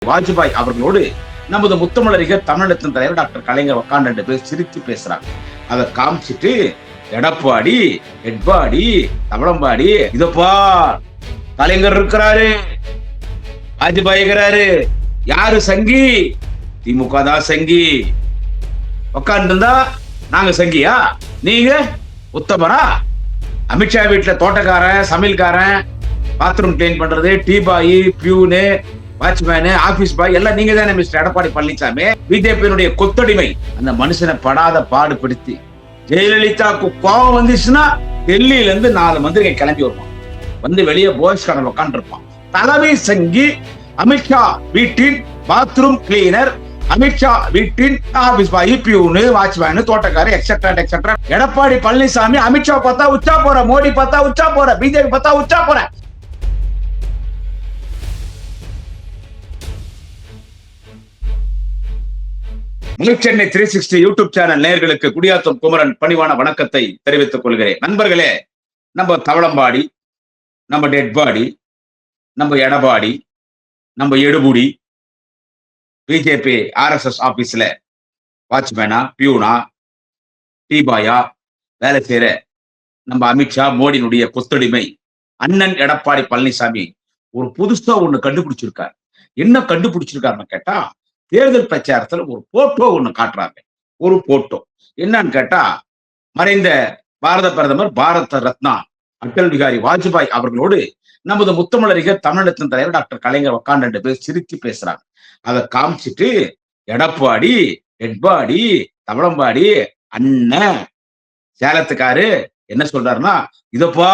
வாஜ்பாய் அவர்களோடு நமது முத்தமிழறிஞர் தமிழகத்தின் தலைவர் டாக்டர் கலைஞர் உட்கார்ந்து 2 பேர் சிரித்து பேசுறாங்க. அதை காமிச்சிட்டு எடப்பாடி, எட்பாடி, தவளம்பாடி, இதப்பா கலைஞர் இருக்கிறாரு, வாஜ்பாய் இருக்கிறாரு, யாரு சங்கி? திமுக தான் சங்கி. உட்கார்ந்து இருந்தா நாங்க சங்கியா? நீங்க உத்தமரா? அமித்ஷா வீட்டுல தோட்டக்காரன், சமையல்காரன், பாத்ரூம் கிளீன் பண்றது, tea boy, peon, watchman, office boy எல்லாம் நீங்க தானே மிஸ்டர் எடப்பாடி பழனிசாமி. பிஜேபியினுடைய கொத்தடிமை அந்த மனுஷனை படாத பாடுபடுத்தி ஜெயலலிதாவுக்கு கோபம் வந்துச்சுன்னா டெல்லியில இருந்து 4 மந்திரிகள் கிளம்பி வருவான். வந்து வெளியே பாய்ஸ் கடல் உட்காந்து இருப்பான். தலைமை சங்கி அமித்ஷா வீட்டின் பாத்ரூம் கிளீனர், அமித்ஷா வீட்டின் ஆபீஸ் பாய், பியூனு, வாட்ச்மேனு, தோட்டக்காரர், எக்ஸெட்ரா எக்ஸெட்ரா. எடப்பாடி பழனிசாமி அமித்ஷா பார்த்தா உச்சா போற, மோடி பார்த்தா உச்சா போற, பிஜேபி பார்த்தா உச்சா போற. சென்னை 360 யூடியூப் சேனல் நேயர்களுக்கு குடியாத்தம் குமரன் பணிவான வணக்கத்தை தெரிவித்துக் கொள்கிறேன். நண்பர்களே, நம்ம தவளம்பாடி, நம்ம டெட்பாடி, நம்ம எடப்பாடி, நம்ம எடுபுடி, பிஜேபி ஆர்எஸ்எஸ் ஆபீஸ்ல வாட்ச்மேனா, பியூனா, டீபாயா வேலை செய்யற நம்ம அமித்ஷா மோடியினுடைய கொத்தடிமை அண்ணன் எடப்பாடி பழனிசாமி ஒரு புதுசா ஒண்ணு கண்டுபிடிச்சிருக்காரு. என்ன கண்டுபிடிச்சிருக்காருன்னு கேட்டா, தேர்தல் பிரச்சாரத்துல ஒரு போட்டோ ஒண்ணு காட்டுறாங்க. ஒரு போட்டோ என்னன்னு கேட்டா, மறைந்த பாரத பிரதமர், பாரத ரத்னா அடல் பிகாரி வாஜ்பாய் அவர்களோடு நமது முத்தமிழறிஞர் தமிழகத்தின் தலைவர் டாக்டர் கலைஞர் உட்கார்ந்து 2 பேர் சிரித்து பேசுறாங்க. அதை காமிச்சிட்டு எடப்பாடி, எட்பாடி, தவளம்பாடி, அண்ணன் சேலத்துக்காரு என்ன சொல்றாருன்னா, இதப்பா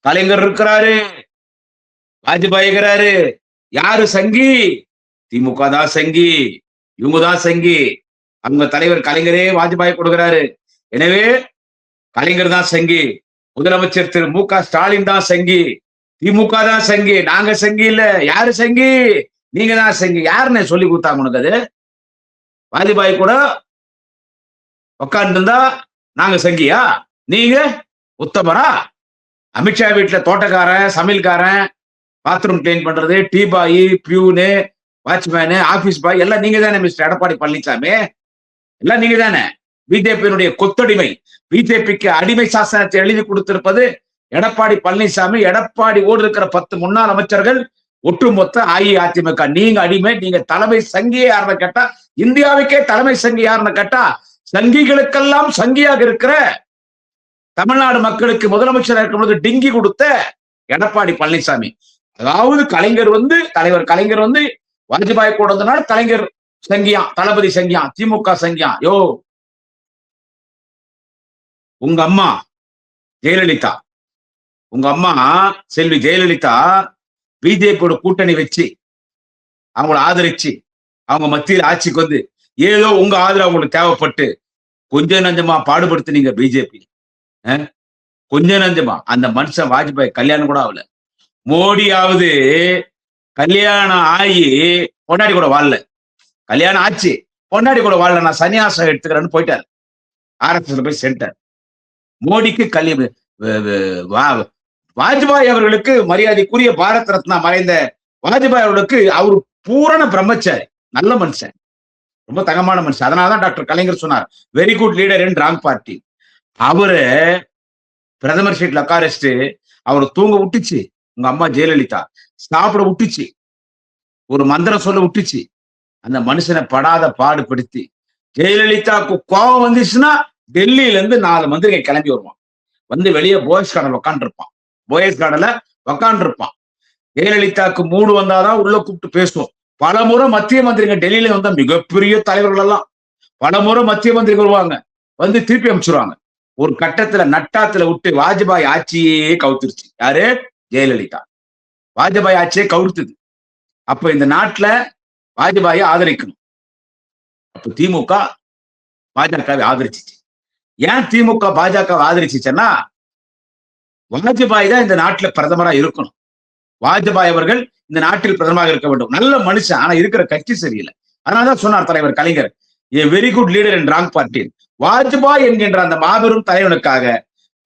கலைஞர் இருக்கிறாரு, வாஜ்பாய் இருக்கிறாரு, யாரு சங்கி? திமுக தான் சங்கி, இவங்க தான் சங்கி. அவங்க தலைவர் கலைஞரே வாஜ்பாய் கொடுக்கிறாரு. எனவே கலைஞர் தான் சங்கி. முதலமைச்சர் திரு மு.க. ஸ்டாலின் தான் சங்கி. திமுக தான் சங்கி, நாங்க சங்கி இல்ல. யாரு சங்கி? நீங்க தான் சங்கி. யாருன்னு சொல்லி கொடுத்தாங்க உனக்கு? அது வாஜ்பாய் கூட உட்கார்ந்து இருந்தா நாங்க சங்கியா? நீங்க உத்தமரா? அமித்ஷா வீட்டுல தோட்டக்காரன், சமையல்காரன், பாத்ரூம் கிளீன் பண்றது, tea boy, peon, watchman, office boy எல்லாம் நீங்க தானே மிஸ்டர் எடப்பாடி பழனிசாமி. எல்லாம் நீங்க தானே. பிஜேபியினுடைய கொத்தடிமை, பிஜேபிக்கு அடிமை சாசனத்தை எழுதி கொடுத்திருப்பது எடப்பாடி பழனிசாமி. எடப்பாடி ஓடு இருக்கிற 10 முன்னாள் அமைச்சர்கள், ஒட்டுமொத்த அஇஅதிமுக. நீங்க அடிமை. நீங்க தலைமை சங்கியே யாருன்னு கேட்டா, இந்தியாவுக்கே தலைமை சங்கி யாருன்னு கேட்டா, சங்கிகளுக்கெல்லாம் சங்கியாக இருக்கிற, தமிழ்நாடு மக்களுக்கு முதலமைச்சர் இருக்கும் பொழுது டிங்கி கொடுத்த எடப்பாடி பழனிசாமி. அதாவது தலைவர் கலைஞர் வந்து வாஜ்பாய் கூட வந்தனால கலைஞர் சங்கியான், தளபதி சங்கியான், திமுக சங்கியான். யோ, உங்க அம்மா ஜெயலலிதா, உங்க அம்மா செல்வி ஜெயலலிதா பிஜேபியோட கூட்டணி வச்சு அவங்கள ஆதரிச்சு அவங்க மத்தியில் ஆட்சிக்கு வந்து ஏதோ உங்க ஆதரவு அவங்களுக்கு தேவைப்பட்டு கொஞ்சம் நஞ்சமா பாடுபடுத்தினீங்க பிஜேபி. கொஞ்சம் நஞ்சமா. அந்த மனுஷன் வாஜ்பாய் கல்யாணம் கூட ஆகல. மோடியாவது கல்யாணம் ஆகி பொண்டாடி கூட வாழல. கல்யாணம் ஆச்சு, பொண்டாடி கூட வாழல, நான் சன்னியாசம் எடுத்துக்கிறேன்னு போயிட்டார். ஆர்எஸ்எஸ் போய் சென்றார். மோடிக்கு வாஜ்பாய் அவர்களுக்கு மரியாதைக்குரிய பாரத் ரத்னா மறைந்த வாஜ்பாய் அவர்களுக்கு அவர் பூரண பிரம்மச்சாரி, நல்ல மனுஷன், ரொம்ப தங்கமான மனுஷன். அதனாலதான் டாக்டர் கலைஞர் சொன்னார், very good leader in wrong party. அவரு பிரதமர் சீட்ல உட்காரச்சு அவரை தூங்க விட்டுச்சு உங்க அம்மா ஜெயலலிதா, சாப்பிட விட்டுச்சு, ஒரு மந்திரம் சொல்ல விட்டுச்சு. அந்த மனுஷனை படாத பாடுபடுத்தி ஜெயலலிதாவுக்கு கோபம் வந்துச்சுன்னா டெல்லியில இருந்து 4 மந்திரிகள் கிளம்பி வருவான். வந்து வெளியே பாய்ஸ் கடல் உட்காந்து இருப்பான். பாய்ஸ் கடல உட்காந்து இருப்பான். ஜெயலலிதாவுக்கு மூடு வந்தாதான் உள்ள கூப்பிட்டு பேசுவோம். பலமுறை மத்திய மந்திரிகள் டெல்லியில வந்தா, மிகப்பெரிய தலைவர்கள் எல்லாம் பலமுறை மத்திய மந்திரிகள் வருவாங்க, வந்து திருப்பி அனுப்பிச்சிருவாங்க. ஒரு கட்டத்துல நட்டாத்துல விட்டு வாஜ்பாய் ஆட்சியே கவுத்துருச்சு. யாரு? ஜெயலலிதா. வாஜ்பாய் ஆட்சியே கவுத்துது. அப்ப இந்த நாட்டுல வாஜ்பாயை ஆதரிக்கணும். அப்ப திமுக பாஜகவை ஆதரிச்சிச்சு. ஏன் திமுக பாஜகவை ஆதரிச்சுன்னா, வாஜ்பாய் தான் இந்த நாட்டுல பிரதமரா இருக்கணும். வாஜ்பாய் அவர்கள் இந்த நாட்டில் பிரதமராக இருக்க வேண்டும். நல்ல மனுஷன், ஆனா இருக்கிற கட்சி சரியில்லை. அதனாலதான் சொன்னார் தலைவர் Kalaignar, a very good leader in wrong party. Vajpayee என்கின்ற அந்த மாபெரும் தலைவனுக்காக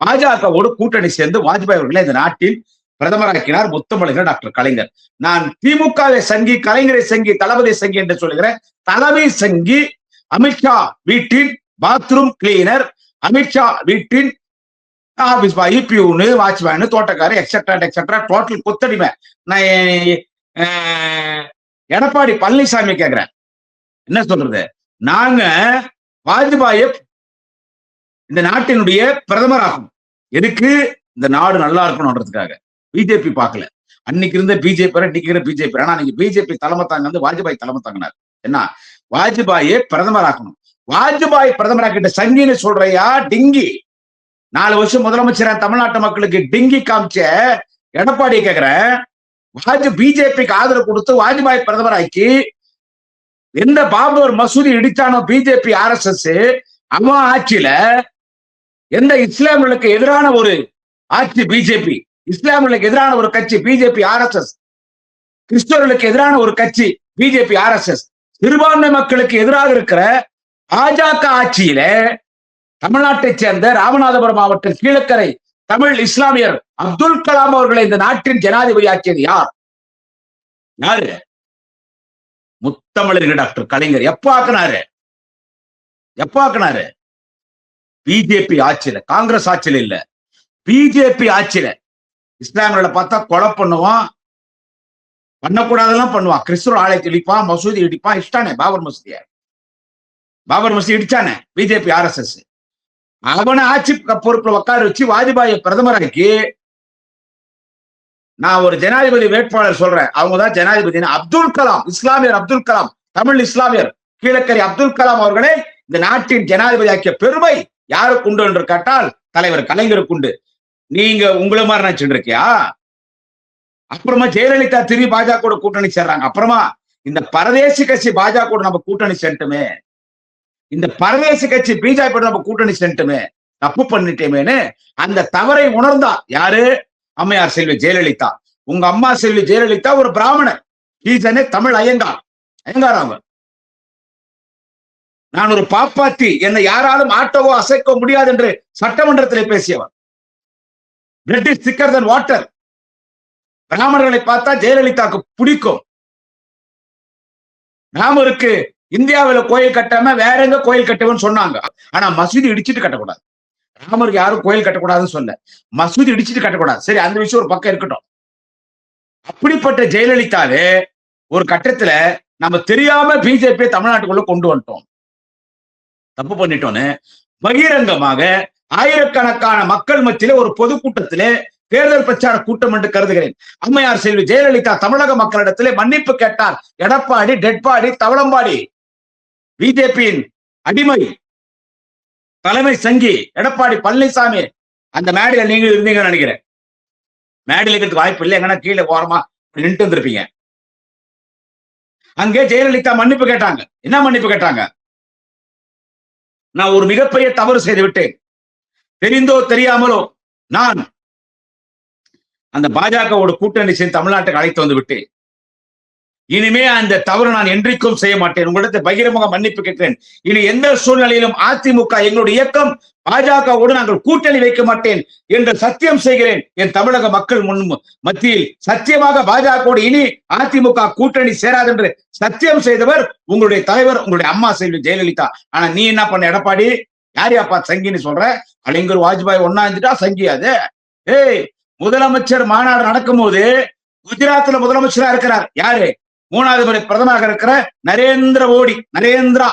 பாஜகவோடு கூட்டணி சேர்ந்து வாஜ்பாய் அவர்களை இந்த நாட்டில் பிரதமராக்கினார் முத்தமிழர் டாக்டர் கலைஞர். நான் திமுகவை சங்கி, கலைஞரை சங்கி, தளபதி சங்கி என்று சொல்லுகிறேன். தலைமை சங்கி அமித்ஷா வீட்டின் பாத்ரூம் கிளீனர், அமித்ஷா வீட்டின் ஆபீஸ் பாய், பியூனு, வாட்ச்மேனு, தோட்டக்காரு, எக்ஸெட்ரா டோட்டல் கொத்தடிமை. நான் எடப்பாடி பழனிசாமி கேட்கிறேன், என்ன சொல்றது? நாங்க வாஜ்பாயை இந்த நாட்டினுடைய பிரதமராகும். எதுக்கு? இந்த நாடு நல்லா இருக்கணும்ன்றதுக்காக. பிஜேபி பார்க்கல. அன்னைக்கு இருந்த பிஜேபி இன்னைக்கு இருக்கிற பிஜேபி. ஆனா நீங்க பிஜேபி தலைமை தாங்க வந்து வாஜ்பாய் தலைமை தாங்கினார். என்ன? வாஜ்பாயை பிரதமராக்கணும். வாஜ்பாய் பிரதமராக்கிட்ட சங்கின்னு சொல்றையா? டிங்கி. 4 வருஷம் முதலமைச்சரா தமிழ்நாட்டு மக்களுக்கு டிங்கி காமிச்ச எடப்பாடி கேட்கிறேன், பிஜேபிக்கு ஆதரவு கொடுத்து வாஜ்பாய் பிரதமராக்கி எந்த பாபர் மசூதி இடிச்சானோ பிஜேபி RSS, அவன் ஆட்சியில எந்த இஸ்லாமியர்களுக்கு எதிரான ஒரு ஆட்சி பிஜேபி, இஸ்லாமியர்களுக்கு எதிரான ஒரு கட்சி பிஜேபி RSS, கிறிஸ்தவர்களுக்கு எதிரான ஒரு கட்சி பிஜேபி RSS, சிறுபான்மை மக்களுக்கு எதிராக இருக்கிற பாஜக ஆட்சியில தமிழ்நாட்டைச் சேர்ந்த ராமநாதபுரம் மாவட்டம் கீழக்கரை தமிழ் இஸ்லாமியர் அப்துல் கலாம் அவர்களை இந்த நாட்டின் ஜனாதிபதி ஆக்கியது யார்? யாரு? முத்தமிழர் டாக்டர் கலைஞர். எப்ப ஆக்குனாரு? பிஜேபி ஆட்சியில, காங்கிரஸ் ஆட்சியில இல்ல, பிஜேபி ஆட்சியில. இஸ்லாமியர்களை பார்த்தா கொலை பண்ணுவான், பண்ணக்கூடாதெல்லாம் பண்ணுவான். கிறிஸ்துவ ஆலயத்தை இடிப்பான், மசூதி இடிப்பான். இஷ்டானே பாபர் மசூதி இடிச்சானே பிஜேபி RSS. அவனை ஆட்சி பொறுப்புல உட்கார வச்சு வாஜ்பாயை பிரதமராக்கி, நான் ஒரு ஜனாதிபதி வேட்பாளர் சொல்றேன், அவங்கதான் ஜனாதிபதி அப்துல் கலாம், இஸ்லாமியர் அப்துல் கலாம், தமிழ் இஸ்லாமியர் கீழக்கரை அப்துல் கலாம் அவர்களை இந்த நாட்டின் ஜனாதிபதி ஆக்கிய பெருமை யாருக்கு உண்டு என்று கேட்டால் தலைவர் கலைஞருக்கு உண்டு. நீங்க உங்களை மாதிரி நினைச்சுட்டு இருக்கியா? அப்புறமா ஜெயலலிதா திரும்பி பாஜக கூட்டணி சேர்றாங்க. அப்புறமா இந்த பரதேசி கட்சி பாஜக நம்ம கூட்டணி சென்றுமே, இந்த பரதேசி கட்சி பிஜேபி நம்ம கூட்டணி சென்றுமே, தப்பு பண்ணிட்டேமேனு அந்த தவறை உணர்ந்தா யாரு? அம்மையார் செல்வி ஜெயலலிதா. உங்க அம்மா செல்வி ஜெயலலிதா ஒரு பிராமணர், தமிழ் ஐயங்கார். அவர் நான் ஒரு பாப்பாத்தி, என்னை யாராலும் ஆட்டவோ அசைக்க முடியாது என்று சட்டமன்றத்தில் பேசியவர். பிளட் இஸ் திக்கர் தென் வாட்டர். பிராமணர்களை பார்த்தா ஜெயலலிதாவுக்கு பிடிக்கும். ராமருக்கு இந்தியாவில கோயில் கட்டாம வேற எங்க கோயில் கட்டுவன்னு சொன்னாங்க. ஆனா மசூதி இடிச்சிட்டு கட்டக்கூடாது. ராமருக்கு யாரும் கோயில் கட்டக்கூடாதுன்னு சொல்ல, மசூதி இடிச்சிட்டு கட்டக்கூடாது. சரி, அந்த விஷயம் ஒரு பக்கம் இருக்கட்டும். அப்படிப்பட்ட ஜெயலலிதாவே ஒரு கட்டத்துல நம்ம தெரியாம பிஜேபி தமிழ்நாட்டுக்குள்ள கொண்டு வந்துட்டோம், தப்பு பண்ணிட்டோன்னு பகிரங்கமாக ஆயிரக்கணக்கான மக்கள் மத்தியில ஒரு பொதுக்கூட்டத்திலே தேர்தல் பிரச்சார கூட்டம் என்று கருதுகிறேன். அம்மையார் செல்வி ஜெயலலிதா தமிழக மக்களிடத்திலே மன்னிப்பு கேட்டார். எடப்பாடி டெட்பாடி தவளம்பாடி பிஜேபியின் அடிமை தலைமை சங்கி எடப்பாடி பழனிசாமி அந்த மேடையில் நீங்க இருந்தீங்கன்னு நினைக்கிறேன். மேடையில் இருக்கிறதுக்கு வாய்ப்பு இல்லை, எங்கன்னா கீழே ஓரமா நின்று வந்திருப்பீங்க. அங்கே ஜெயலலிதா மன்னிப்பு கேட்டாங்க. என்ன மன்னிப்பு கேட்டாங்க? நான் ஒரு மிகப்பெரிய தவறு செய்து விட்டேன், தெரிந்தோ தெரியாமலோ நான் அந்த பாஜகவோட கூட்டணி சேர்ந்து தமிழ்நாட்டுக்கு அழைத்து வந்து விட்டேன். இனிமே அந்த தவறு நான் என்றைக்கும் செய்ய மாட்டேன். உங்களிடத்தை பகிரமுக மன்னிப்பு கேட்கிறேன். இனி எந்த சூழ்நிலையிலும் அதிமுக எங்களுடைய இயக்கம் பாஜகவோடு நாங்கள் கூட்டணி வைக்க மாட்டேன் என்று சத்தியம் செய்கிறேன். என் தமிழக மக்கள் மத்தியில் சத்தியமாக பாஜகவோடு இனி அதிமுக கூட்டணி சேராது என்று சத்தியம் செய்தவர் உங்களுடைய தலைவர், உங்களுடைய அம்மா செல்வி ஜெயலலிதா. ஆனா நீ என்ன பண்ண எடப்பாடி? யாரியாப்பா சங்கின்னு சொல்ற? கலைஞர் வாஜ்பாய் ஒன்னா இருந்துட்டா சங்கி அது? ஏய், முதலமைச்சர் மாநாடு நடக்கும் போது குஜராத்ல முதலமைச்சரா இருக்கிறார் யாரு? 3வது முறை பிரதமராக இருக்கிற நரேந்திரா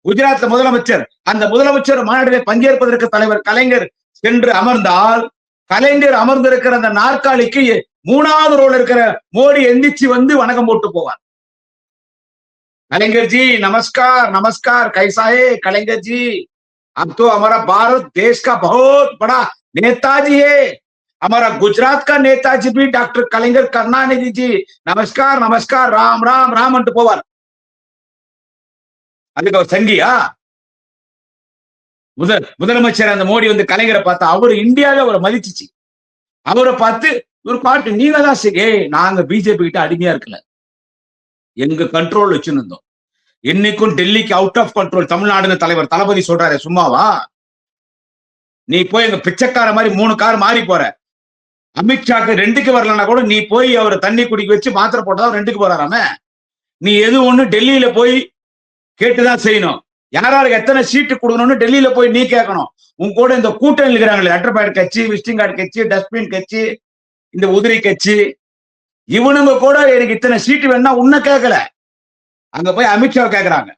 குஜராத்ல முதலமைச்சர். அந்த முதலமைச்சர் மாநாட்டிலே பங்கேற்பதற்கு தலைவர் கலைஞர் சென்று அமர்ந்தால், கலைஞர் அமர்ந்திருக்கிற அந்த நாற்காலிக்கு 3வது ரோல இருக்கிற மோடி எந்திரிச்சு வந்து வணக்கம் போட்டு போவார். कलेंगर जी नमस्कार नमस्कार, कैसा है कलेंगर जी? अब तो हमारा भारत देश का बहुत बड़ा नेताजी है, हमारा गुजरात का नेताजी भी डॉक्टर कलेंगर करुणानिधि जी, नमस्कार नमस्कार, राम राम राम अंटू पोवार. அதுக்கு அவர் சங்கியா? முதலமைச்சர் அந்த மோடி வந்து கலைஞரை பார்த்தா அவரு இந்தியாவே அவரை மதிச்சிச்சு. அவரை பார்த்து ஒரு பாட்டு, நீங்க தான் சரி, நாங்க பிஜேபி கிட்ட அடிமையா இருக்கல, எங்க கண்ட்ரோல் வச்சுருந்தோம். என்னைக்கும் டெல்லிக்கு அவுட் ஆஃப் கண்ட்ரோல் தமிழ்நாடுன்னு தலைவர் தளபதி சொல்றாரு, சும்மாவா? நீ போய் எங்க பிச்சைக்கார மாதிரி 3 கார் மாறி போற. அமித்ஷாக்கு 2க்கு வரலன்னா கூட நீ போய் அவர் தண்ணி குடிக்க வச்சு மாத்திரை போட்டதான் 2க்கு போறாராம. நீ எது ஒண்ணு டெல்லியில போய் கேட்டுதான் செய்யணும். யாராருக்கு எத்தனை சீட்டு கொடுக்கணும்னு டெல்லியில போய் நீ கேட்கணும். உன் கூட இந்த கூட்டணி இருக்கிறாங்களே, லெட்டர் பேட் கட்சி, விசிட்டிங் கார்டு கட்சி, டஸ்ட்பின் கட்சி, இந்த உதிரி கட்சி, இவனுங்க கூட எனக்கு இத்தனை சீட்டு வேணா உன்ன கேட்கல, அங்க போய் அமித்ஷா கேட்கறாங்க.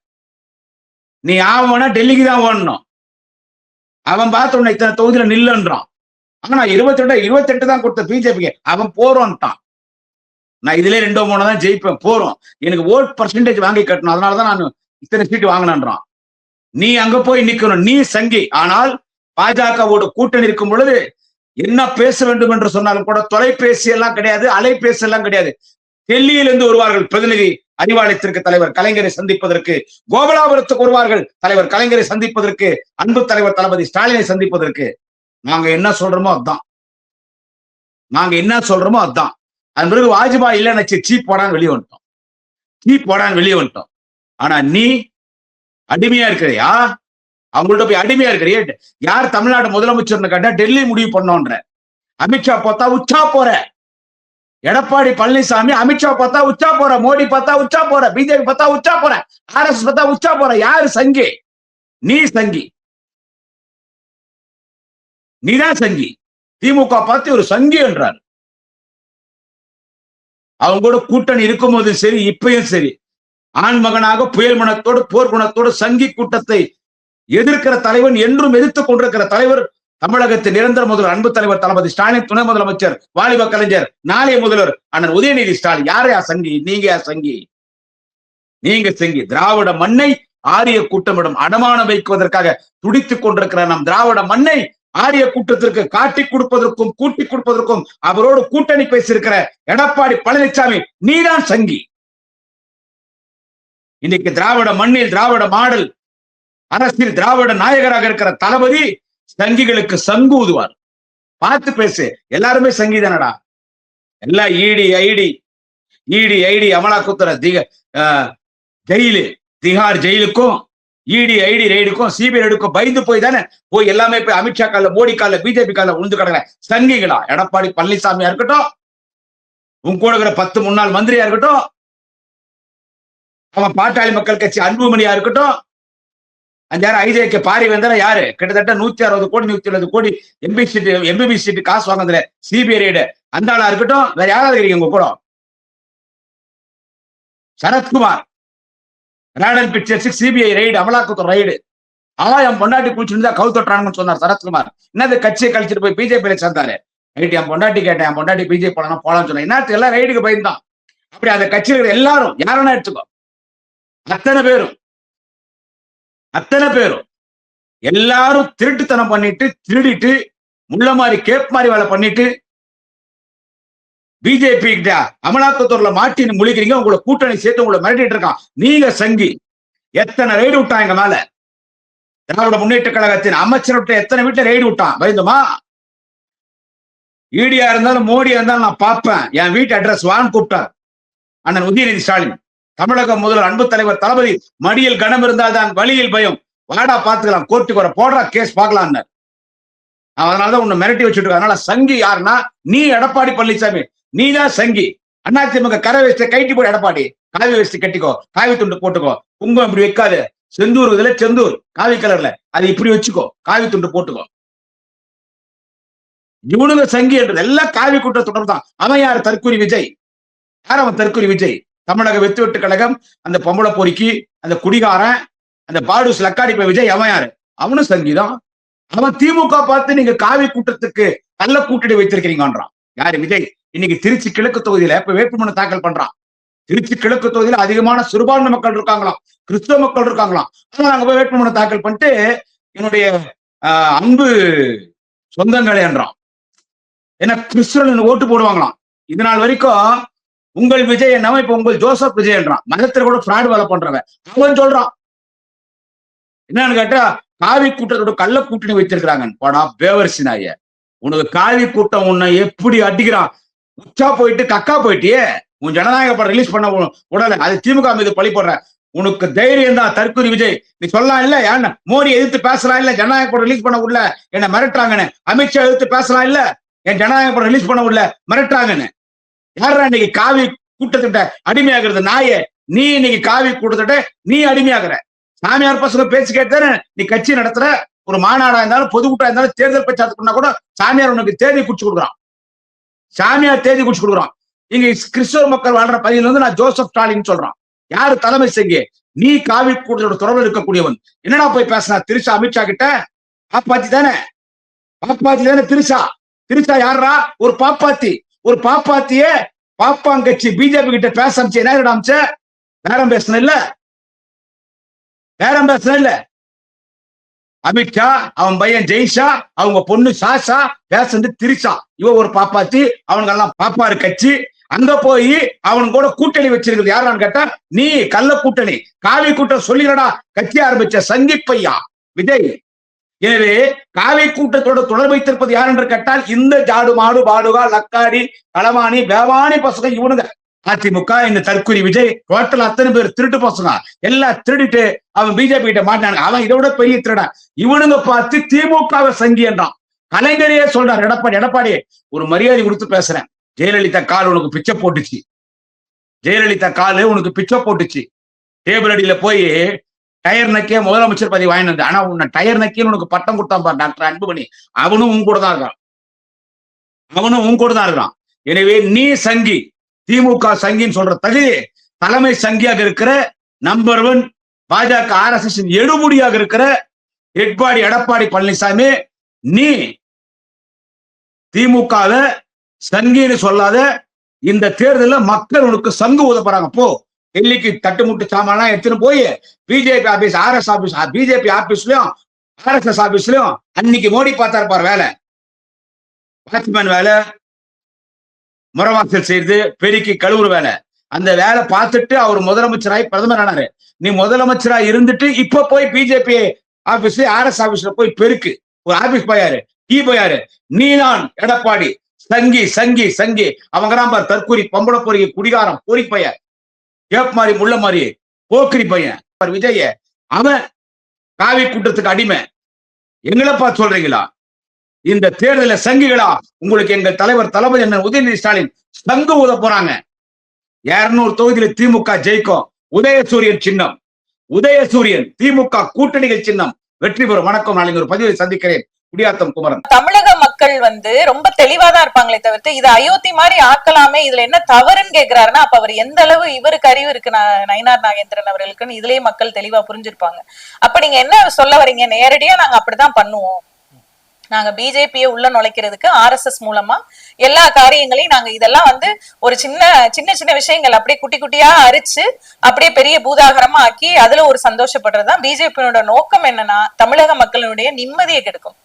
நீ ஆவனா டெல்லிக்கு தான் ஓடணும். அவன் பார்த்த உன்னை இத்தனை தொகுதியில நில்லுன்றான். ஆனா 28 தான் கொடுத்த பிஜேபிக்கு. அவன் போறோன்ட்டான். நான் இதுல 2-3 தான் ஜெயிப்பேன், போறோம், எனக்கு ஓட் பர்சன்டேஜ் வாங்கி கட்டணும், அதனாலதான் நான் இத்தனை சீட்டு வாங்கினான். நீ அங்க போய் நிக்கணும், நீ சங்கி. ஆனால் பாஜகவோட கூட்டணி இருக்கும் பொழுது என்ன பேச வேண்டும் என்று சொன்னாலும் கூட தொலைபேசி எல்லாம் கிடையாது, அலைபேசி எல்லாம் கிடையாது. டெல்லியிலிருந்து வருவார்கள் பிரதிநிதி அறிவாலயத்திற்கு தலைவர் கலைஞரை சந்திப்பதற்கு, கோபாலபுரத்துக்கு வருவார்கள் தலைவர் கலைஞரை சந்திப்பதற்கு, அன்பு தலைவர் தளபதி ஸ்டாலினை சந்திப்பதற்கு. நாங்க என்ன சொல்றோமோ அதுதான், நாங்க என்ன சொல்றோமோ அதுதான். அதன் பிறகு வாஜ்பாய் இல்ல நினைச்சு சீப் போடான்னு வெளியே வந்துட்டோம். ஆனா நீ அடிமையா இருக்கிறியா? அவங்கள்ட்ட போய் அடிமையா இருக்கிறிய. யார் தமிழ்நாடு முதலமைச்சர்னு கேட்டா டெல்லி முடிவு பண்ணோன்ற. அமித்ஷா பார்த்தா உச்சா போற, எடப்பாடி பழனிசாமி அமித்ஷா பார்த்தா உச்சா போற, மோடி பார்த்தா உச்சா போற, பிஜேபி பார்த்தா உச்சா போற, RSS பார்த்தா உச்சா போற. யாரு சங்கி? நீ சங்கி, நீதான் சங்கி. திமுக பார்த்து ஒரு சங்கி என்றார். அவங்க கூட கூட்டணி இருக்கும்போது சரி, இப்பயும் சரி, ஆண் மகனாக புயல் மனத்தோடு போர் குணத்தோடு சங்கி கூட்டத்தை எதிர்க்கிற தலைவன், என்றும் எதிர்த்துக் கொண்டிருக்கிற தலைவர் தமிழகத்தின் நிரந்தர முதல்வர் அன்பு தலைவர் தளபதி ஸ்டாலின், துணை முதலமைச்சர் வாலிப கலைஞர், நாளைய முதல்வர் அண்ணன் உதயநிதி ஸ்டாலின். யாரையா சங்கி? நீங்க சங்கி, நீங்க சங்கி. திராவிட மண்ணை ஆரிய கூட்டமிடம் அடமானம் வைக்குவதற்காக துடித்துக் கொண்டிருக்கிற நம் திராவிட மண்ணை ஆரிய கூட்டத்திற்கு காட்டி கொடுப்பதற்கும் கூட்டி கொடுப்பதற்கும் அவரோடு கூட்டணி பேசியிருக்கிற எடப்பாடி பழனிசாமி, நீதான் சங்கி. இன்னைக்கு திராவிட மண்ணில் திராவிட மாடல் அரசியல் திராவிட நாயகராக இருக்கிற தளபதி சங்கிகளுக்கு சங்கு ஊதுவார். பார்த்து பேசு. எல்லாருமே சங்கிதானடா. எல்லாம் இடி அமலாக்கத்துறை ஜெயிலு, திகார் ஜெயிலுக்கும் இடி ஐடி ரெய்டுக்கும் சிபிஐ ரெய்டுக்கும் பயந்து போய் தானே போய் எல்லாமே போய் அமித்ஷா கால, மோடி கால, பிஜேபி கால உழுந்து கிடக்குற சங்கிகளா? எடப்பாடி பழனிசாமியா இருக்கட்டும், உன் கூட இருக்கிற 10 முன்னாள் மந்திரியா இருக்கட்டும், அவன் பாட்டாளி மக்கள் கட்சி அன்புமணியா இருக்கட்டும், 5,000 ஐஜேக்கு பாரி வந்தா யாரு? கிட்டத்தட்ட 160 கோடி 170 கோடி எம்பிபி சீட்டு காசு வாங்குறதுல சிபிஐ ரெய்டு அந்த ஆளா இருக்கட்டும். வேற யாராவது இருக்கீங்க உங்க கூட? சரத்குமார் ராடல் பிக்சர்ஸ் சிபிஐ ரெய்டு, அமலாக்கத்துறை ரெய்டு. என் பொண்டாட்டி குளிச்சுருந்தா கவுத்தொட்டானுன்னு சொன்னார் சரத்குமார். என்னது கட்சியை கழிச்சிட்டு போய் பிஜேபியில சேர்ந்தாரு. ரைட், என் பொண்டாட்டி கேட்டேன், என் பொண்டாட்டி பிஜேபி போலான்னு சொன்னேன். என்னத்துக்கு? எல்லாம் ரைடுக்கு பயந்தான். அப்படி அந்த கட்சியில் எல்லாரும் யாருன்னா எடுத்துக்கோ, அத்தனை பேரும் எல்லாரும் திருட்டுத்தனம் பண்ணிட்டு, திருடிட்டு, முள்ள மாதிரி கேப் மாதிரி வேலை பண்ணிட்டு பிஜேபி கிட்ட அமலாக்கத்துறையில மாட்டி முழிக்கிறீங்க. உங்களை கூட்டணி சேர்த்து உங்களை மிரட்டிட்டு இருக்கான். நீங்க சங்கி. எத்தனை ரைடு விட்டான் எங்க மேல? திராவிட முன்னேற்ற கழகத்தின் அமைச்சர் எத்தனை வீட்டுல ரைடு விட்டான்? பயந்துமா? ஈடியா இருந்தாலும் மோடியா இருந்தாலும் நான் பார்ப்பேன். என் வீட்டு அட்ரஸ் வான்னு கூப்பிட்டார் அண்ணன் உதயநிதி ஸ்டாலின். தமிழக முதல்வர் அன்பு தலைவர் தளபதி மடியில் கனம் இருந்தால் தான் வழியில் பயம். வாடா பாத்துக்கலாம், கோர்ட்டுக்கு வர போடுறா கேஸ் பார்க்கலாம். அதனாலதான் உன்னை மிரட்டி வச்சுட்டு. அதனால சங்கி யாருன்னா நீ, எடப்பாடி பழனிசாமி. நீ தான் சங்கி. அதிமுக கரை வேஷ்டி கைட்டி போய் எடப்பாடி காவி வேஷ்டி கட்டிக்கோ, காவி துண்டு போட்டுக்கோ, குங்குமம் இப்படி வைக்காது. செந்தூர் இதுல செந்தூர் காவி கலர்ல அது இப்படி வச்சுக்கோ, காவி துண்டு போட்டுக்கோ. இவனுங்க சங்கி என்றது எல்லாம் காவி கூட்ட தொடர்பு தான். அவன் யார்? தற்கூரி விஜய். யார் அவன்? தற்கூரி விஜய். தமிழக வெற்றி வெட்டு கழகம் அந்த பொம்பளை பொறுக்கி, அந்த குடிகாரன், அந்த பாடுஸ் லக்காடி போய் விஜய். அவன் யாரு? அவனும் சங்கிதான். அவன் திமுக பார்த்து நீங்க காவி கூட்டத்துக்கு நல்ல கூட்டணி வைத்திருக்கிறீங்கன்றான். யாரு? விஜய். இன்னைக்கு திருச்சி கிழக்கு தொகுதியில இப்ப வேட்புமனு தாக்கல் பண்றான். திருச்சி கிழக்கு தொகுதியில அதிகமான சிறுபான்மை மக்கள் இருக்காங்களாம், கிறிஸ்தவ மக்கள் இருக்காங்களாம். ஆனா அங்க போய் வேட்புமனு தாக்கல் பண்ணிட்டு என்னுடைய அன்பு சொந்தங்களே என்றான். ஏன்னா கிறிஸ்தவர்கள் ஓட்டு போடுவாங்களாம். இது நாள் வரைக்கும் உங்கள் விஜய் என்னவோ இப்ப உங்கள் ஜோசப் விஜய் என்றான். மதத்துல கூட ஃப்ராட் வேலை பண்றவன் அவன் சொல்றான். என்னன்னு கேட்டா காவி கூட்டத்தோட கள்ள கூட்டணி வைத்திருக்கிறாங்க. படா பேவர்சி நாய, உனக்கு காவி கூட்டம் உன்னை எப்படி அடிக்கிறான். உச்சா போயிட்டு கக்கா போயிட்டியே. உன் ஜனநாயக படம் ரிலீஸ் பண்ண உடல அது திமுக மீது பழி போடுற. உனக்கு தைரியம் தான் தற்கூரி விஜய். நீ சொல்லலாம் இல்ல, ஏன் மோடி எதிர்த்து பேசலாம் இல்ல, ஜனநாயக படம் ரிலீஸ் பண்ண உள்ள என்ன மிரட்டுறாங்கன்னு. அமித்ஷா எதிர்த்து பேசலாம் இல்ல, என் ஜனநாயக படம் ரிலீஸ் பண்ண முடியல மிரட்டாங்கன்னு. யாரா இன்னைக்கு காவி கூட்டத்திட்ட அடிமையாகிறது? நாயே, நீ இன்னைக்கு காவி கூட்டத்திட்ட நீ அடிமையாகிற. சாமியார் பசங்க பேச்சு கேட்டாரு நீ கட்சி நடத்துற. ஒரு மாநாடா இருந்தாலும் பொதுக்கூட்டா இருந்தாலும் தேர்தல் பிரச்சாரத்துக்கு பண்ணா கூட சாமியார் உனக்கு தேதி குடிச்சு கொடுக்குறான். சாமியார் தேதி குடிச்சு கொடுக்குறான். இங்க கிறிஸ்தவ மக்கள் வாழ்ற பகுதியில வந்து நான் ஜோசப் ஸ்டாலின் சொல்றான். யாரு தலைமை செய்ய? நீ காவி கூட்டத்தோட தொடர்பில் இருக்கக்கூடியவன். என்னடா போய் பேசினா திருச்சா அமித்ஷா கிட்ட? பாப்பாத்தி தானே, பாப்பாத்தி தானே திருச்சா. திருச்சா யாரா? ஒரு பாப்பாத்தி. ஒரு பாப்பாத்தியே பாப்பாங்கட்சி பிஜேபி கிட்ட பேச அமைச்சு என்ன அமைச்ச? பேரம் பேசணும் இல்ல, பேரம் பேசணும் இல்ல. அமித்ஷா, அவன் பையன் ஜெய்ஷா, அவங்க பொண்ணு சாஷா பேசந்து திரிசா. இவ ஒரு பாப்பாத்தி, அவனுங்கெல்லாம் பாப்பாரு கட்சி. அங்க போய் அவன் கூட கூட்டணி வச்சிருக்கிறது யாரான்னு கேட்டா நீ கள்ள கூட்டணி. காவி கூட்டம் சொல்லிடா கட்சி ஆரம்பிச்ச சங்கிப்பையா விஜய். எனவே காவி கூட்டத்தோட தொடர்பு வைத்திருப்பது யார் என்று கேட்டால் இந்த ஜாடு மாடு பாடுகா லக்காடி களவாணி பேவானி பசங்க இவனுங்க. அதிமுக இந்த தற்கொலை விஜய் டோட்டல் அத்தனை பேர் திருட்டு பசங்க. எல்லாம் திருடிட்டு அவன் பிஜேபி கிட்ட மாட்டானுங்க. அவன் இதை விட பெரிய திருடன். இவனுங்க பார்த்து திமுகவை சங்கி என்றான். கலைஞரையே சொல்றார் எடப்பாடி. எடப்பாடி ஒரு மரியாதை கொடுத்து பேசுறேன். ஜெயலலிதா கால் உனக்கு பிச்சை போட்டுச்சு. ஜெயலலிதா காலு உனக்கு பிச்சை போட்டுச்சு. டேபிள் அடியில போய் டயர் நக்கிய முதலமைச்சர் பதவி வாங்கினது. ஆனா உன்னை டயர் நக்கின்னு உனக்கு பட்டம் கொடுத்தான் பாரு டாக்டர் அன்புமணி. அவனும் உன் கூட தான் இருக்கான். அவனும் உன் கூட தான் இருக்கான். எனவே நீ சங்கி, திமுக சங்கின்னு சொல்ற தகுதி தலைமை சங்கியாக இருக்கிற நம்பர் 1 பாஜக RSS எடுமுடியாக இருக்கிற எடப்பாடி பழனிசாமி, நீ திமுக சங்கின்னு சொல்லாத. இந்த தேர்தலில் மக்கள் உனக்கு சங்கு ஊத போறாங்க. போ டெல்லிக்கு தட்டுமுட்டு சாமான் எடுத்துன்னு போய் BJP office RS office BJP ஆபீஸ்லயும் RSS ஆபீஸ்லயும் அன்னைக்கு மோடி பார்த்தா இருப்பார் வேலை. வாட்ச்மேன் வேலை, முறவாசல் செய்து பெருக்கி கழுவுற வேலை. அந்த வேலை பார்த்துட்டு அவர் முதலமைச்சராய் பிரதமர் ஆனாரு. நீ முதலமைச்சரா இருந்துட்டு இப்ப போய் பிஜேபி ஆபீஸ் RS ஆபீஸ்ல போய் பெருக்கு. ஒரு ஆபீஸ் போயாரு, கீ போயாரு. நீதான் எடப்பாடி சங்கி சங்கி சங்கி. அவங்கதான் பார் தற்கூரி பொம்பளை பொறி குடிகாரம் பொறி பையன், கேப் மாதிரி முள்ள மாதிரி போக்கிரி பையன் விஜய. அவன் காவி கூட்டத்துக்கு அடிமை. எங்களை பார்த்து சொல்றீங்களா? இந்த தேர்தல சங்கிகளா? உங்களுக்கு எங்கள் தலைவர் தளபதி என்ன உதயநிதி ஸ்டாலின் சங்கு ஊத போறாங்க. 200 தொகுதியில திமுக ஜெயிக்கும். உதயசூரியன் சின்னம், உதயசூரியன் திமுக கூட்டணிகள் சின்னம் வெற்றி பெறும். வணக்கம். நாளைக்கு ஒரு பதிவை சந்திக்கிறேன். குடியாத்தம் குமரன். தமிழக மக்கள் ரொம்ப தெளிவாதான் இருப்பாங்களே தவிர்த்து இது அயோத்தி மாதிரி ஆக்கலாமே, இதுல என்ன தவறுன்னு கேக்குறாருன்னா அப்ப அவர் எந்த அளவு இவருக்கு அறிவு இருக்கு நயினார் நாகேந்திரன் அவர்களுக்குன்னு இதுலயே மக்கள் தெளிவா புரிஞ்சிருப்பாங்க. அப்ப நீங்க என்ன சொல்ல வரீங்க? நேரடியா நாங்க அப்படிதான் பண்ணுவோம், நாங்க பிஜேபியை உள்ள நுழைக்கிறதுக்கு RSS மூலமா எல்லா காரியங்களையும் நாங்க இதெல்லாம் ஒரு சின்ன சின்ன விஷயங்கள் அப்படியே குட்டி குட்டியா அரிச்சு அப்படியே பெரிய பூதாகரமா ஆக்கி அதுல ஒரு சந்தோஷப்படுறதுதான் பிஜேபியோட நோக்கம். என்னன்னா தமிழக மக்களுடைய நிம்மதியை கெடுக்கும்.